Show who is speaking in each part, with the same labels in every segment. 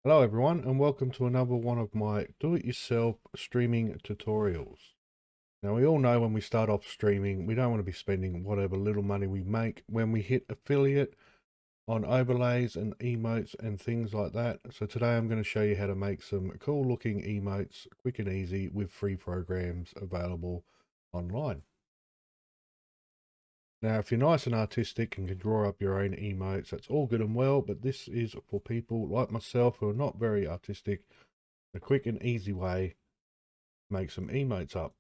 Speaker 1: Hello everyone and welcome to another one of my do-it-yourself streaming tutorials. Now we all know when we start off streaming we don't want to be spending whatever little money we make when we hit affiliate on overlays and emotes and things like that. So today I'm going to show you how to make some cool looking emotes quick and easy with free programs available online. Now, if you're nice and artistic and can draw up your own emotes, that's all good and well, but this is for people like myself who are not very artistic. A quick and easy way to make some emotes up.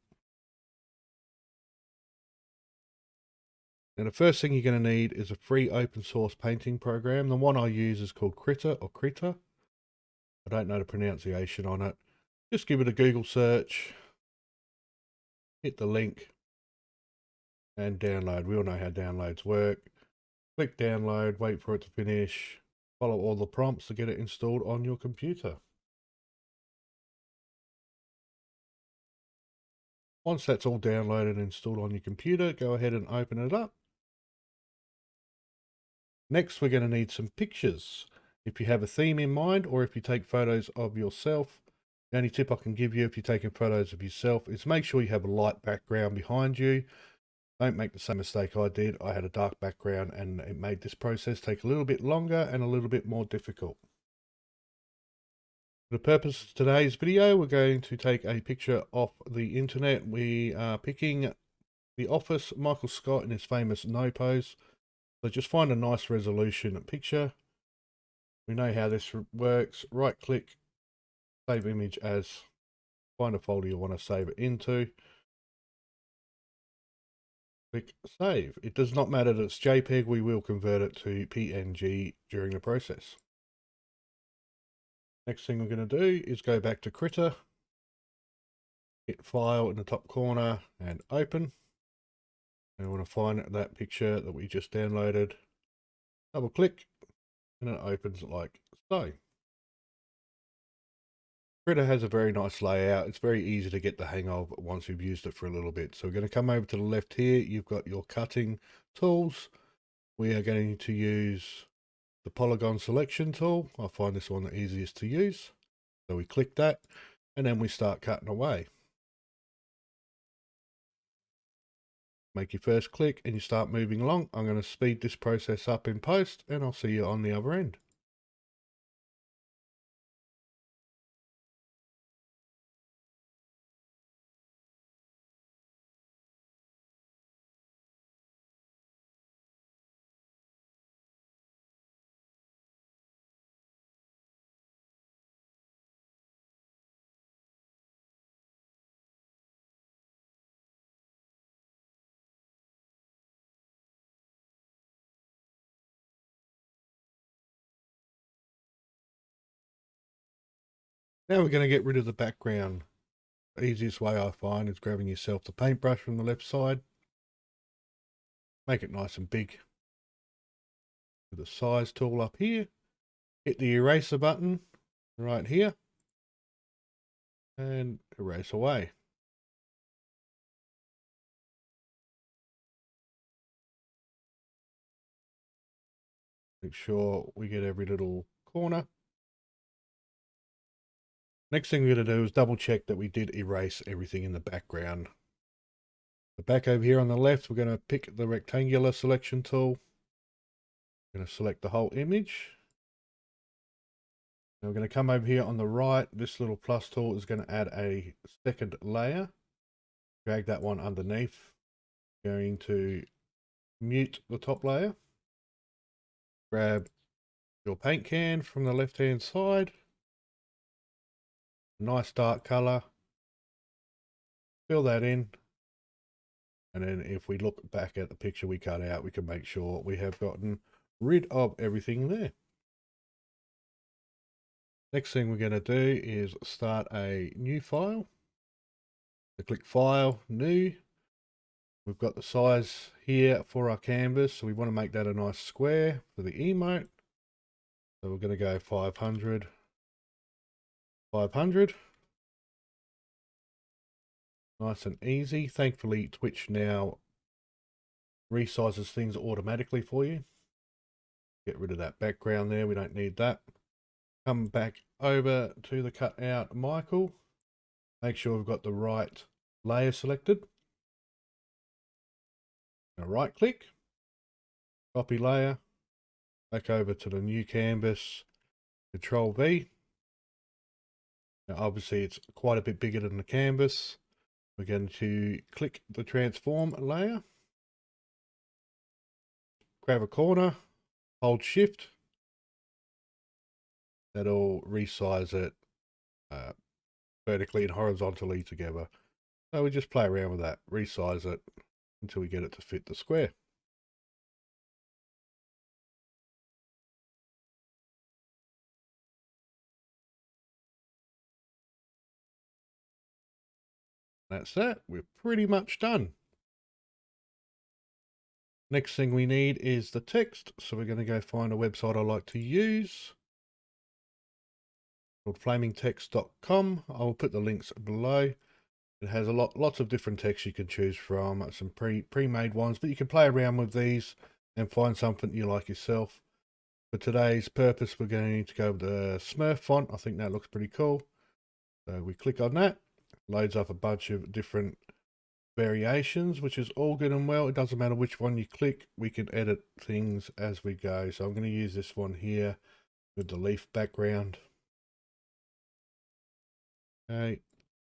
Speaker 1: Now, the first thing you're going to need is a free open source painting program. The one I use is called Critter or Krita. I don't know the pronunciation on it. Just give it a Google search, hit the link, and download. We all know how downloads work. Click download, wait for it to finish, follow all the prompts to get it installed on your computer. Once that's all downloaded and installed on your computer, go ahead and open it up. Next, we're going to need some pictures. If you have a theme in mind, or if you take photos of yourself, the only tip I can give you if you're taking photos of yourself is make sure you have a light background behind you. Don't make the same mistake I did. I had a dark background and it made this process take a little bit longer and a little bit more difficult. For the purpose of today's video, we're going to take a picture off the internet. We are picking The Office, Michael Scott in his famous no pose. So just find a nice resolution picture. We know how this works. Right click, save image as, find a folder you want to save it into. Click save. It does not matter that it's JPEG, we will convert it to PNG during the process. Next thing we're going to do is go back to Critter, hit file in the top corner and open. And I want to find that picture that we just downloaded. Double click and it opens like so. Critter has a very nice layout. It's very easy to get the hang of once you've used it for a little bit. So we're going to come over to the left here. You've got your cutting tools. We are going to use the polygon selection tool. I find this one the easiest to use. So we click that and then we start cutting away. Make your first click and you start moving along. I'm going to speed this process up in post and I'll see you on the other end. Now we're going to get rid of the background. The easiest way I find is grabbing yourself the paintbrush from the left side. Make it nice and big with the size tool up here. Hit the eraser button right here and erase away. Make sure we get every little corner. Next thing we're going to do is double check that we did erase everything in the background. The back over here on the left, we're going to pick the rectangular selection tool. We're going to select the whole image. Now we're going to come over here on the right. This little plus tool is going to add a second layer. Drag that one underneath. Going to mute the top layer. Grab your paint can from the left hand side. Nice dark color. Fill that in. And then if we look back at the picture we cut out, we can make sure we have gotten rid of everything there. Next thing we're going to do is start a new file. So click File, New. We've got the size here for our canvas, so we want to make that a nice square for the emote. So we're going to go 500, 500. Nice and easy. Thankfully, Twitch now resizes things automatically for you. Get rid of that background there. We don't need that. Come back over to the cutout Michael. Make sure we've got the right layer selected. Now right click, copy layer, back over to the new canvas, Control V. Now obviously it's quite a bit bigger than the canvas. We're going to click the transform layer, grab a corner, hold shift. That'll resize it vertically and horizontally together. So we just play around with that, resize it until we get it to fit the square. That's that. We're pretty much done. Next thing we need is the text. So we're going to go find a website I like to use called flamingtext.com. I will put the links below. It has lots of different texts you can choose from, some pre-made ones, but you can play around with these and find something you like yourself. For today's purpose, we're going to go with the Smurf font. I think that looks pretty cool. So we click on that, loads up a bunch of different variations, which is all good and well. It doesn't matter which one you click, we can edit things as we go. So I'm going to use this one here with the leaf background. Okay,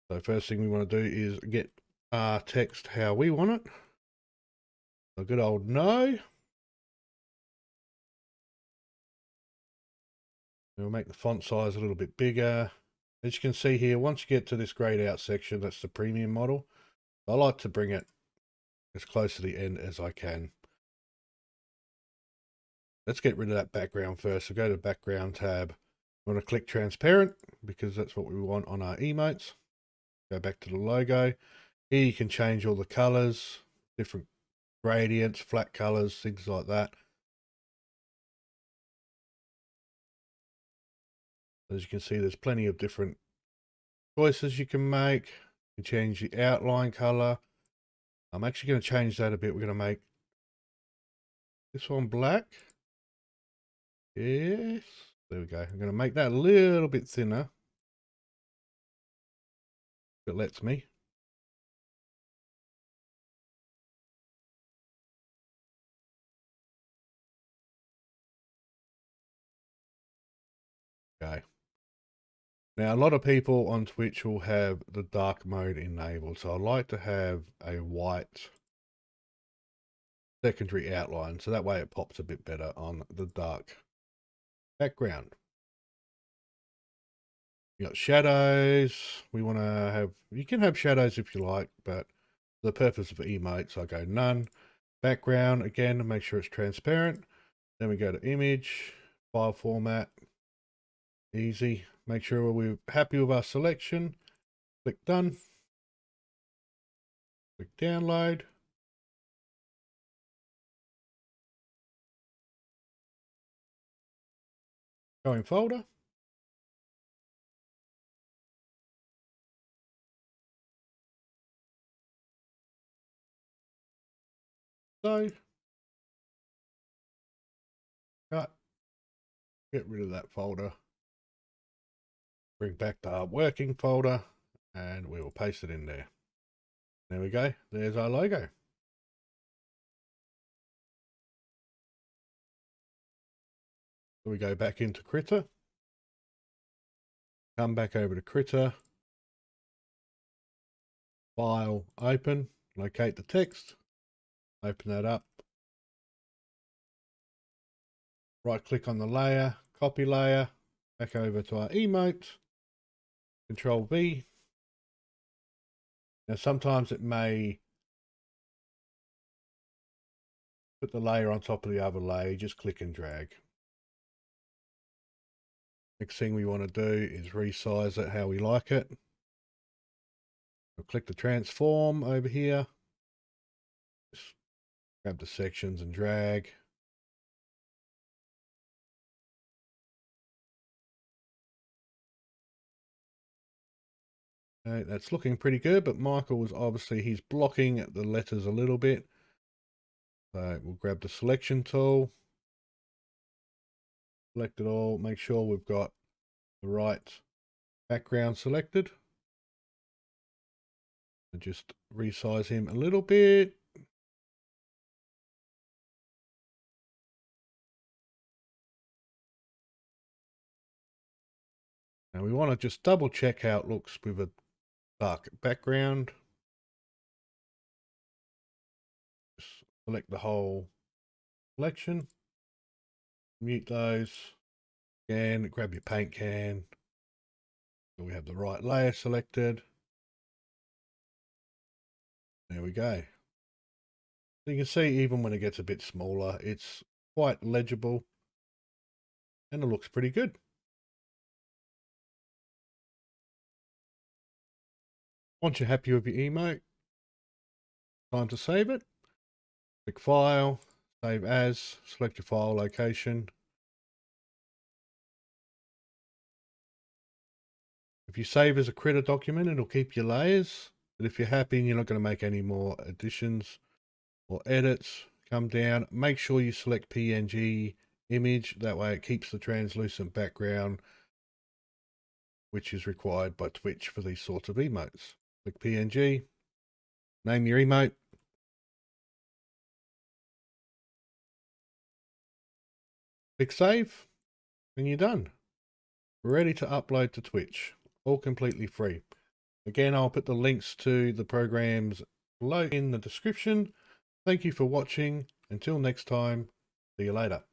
Speaker 1: so first thing we want to do is get our text how we want it. A good old no. We'll make the font size a little bit bigger. As you can see here, once you get to this grayed out section, that's the premium model. I like to bring it as close to the end as I can. Let's get rid of that background first. So go to the background tab. We want to click transparent because that's what we want on our emotes. Go back to the logo. Here you can change all the colors, different gradients, flat colors, things like that. As you can see, there's plenty of different choices you can make. You can change the outline color. I'm actually going to change that a bit. We're going to make this one black. Yes. There we go. I'm going to make that a little bit thinner. If it lets me. Okay. Now, a lot of people on Twitch will have the dark mode enabled. So I like to have a white secondary outline. So that way it pops a bit better on the dark background. You got shadows. We want to have, you can have shadows if you like, but for the purpose of emotes, I go none. Background, again, make sure it's transparent. Then we go to image, file format, easy. Make sure we're happy with our selection. Click done. Click download. Go in folder. So, cut. Get rid of that folder. Bring back the working folder and we will paste it in there. There we go. There's our logo. So we go back into Critter. Come back over to Critter. File, open, locate the text. Open that up. Right click on the layer, copy layer, back over to our emote. Control V. Now sometimes it may put the layer on top of the other layer. Just click and drag. Next thing we want to do is resize it how we like it. We'll click the transform over here. Just grab the sections and drag. Okay, that's looking pretty good, but Michael was obviously, he's blocking the letters a little bit. So we'll grab the selection tool. Select it all, make sure we've got the right background selected. And just resize him a little bit. Now we want to just double check how it looks with a dark background. Just select the whole selection. Mute those. Again, grab your paint can. So we have the right layer selected. There we go. So you can see even when it gets a bit smaller, it's quite legible and it looks pretty good. Once you're happy with your emote, time to save it. Click File, Save As, select your file location. If you save as a Krita document, it'll keep your layers. But if you're happy and you're not going to make any more additions or edits, come down, make sure you select PNG image. That way it keeps the translucent background, which is required by Twitch for these sorts of emotes. Click PNG, name your emote. Click Save, and you're done. Ready to upload to Twitch. All completely free. Again, I'll put the links to the programs below in the description. Thank you for watching. Until next time, see you later.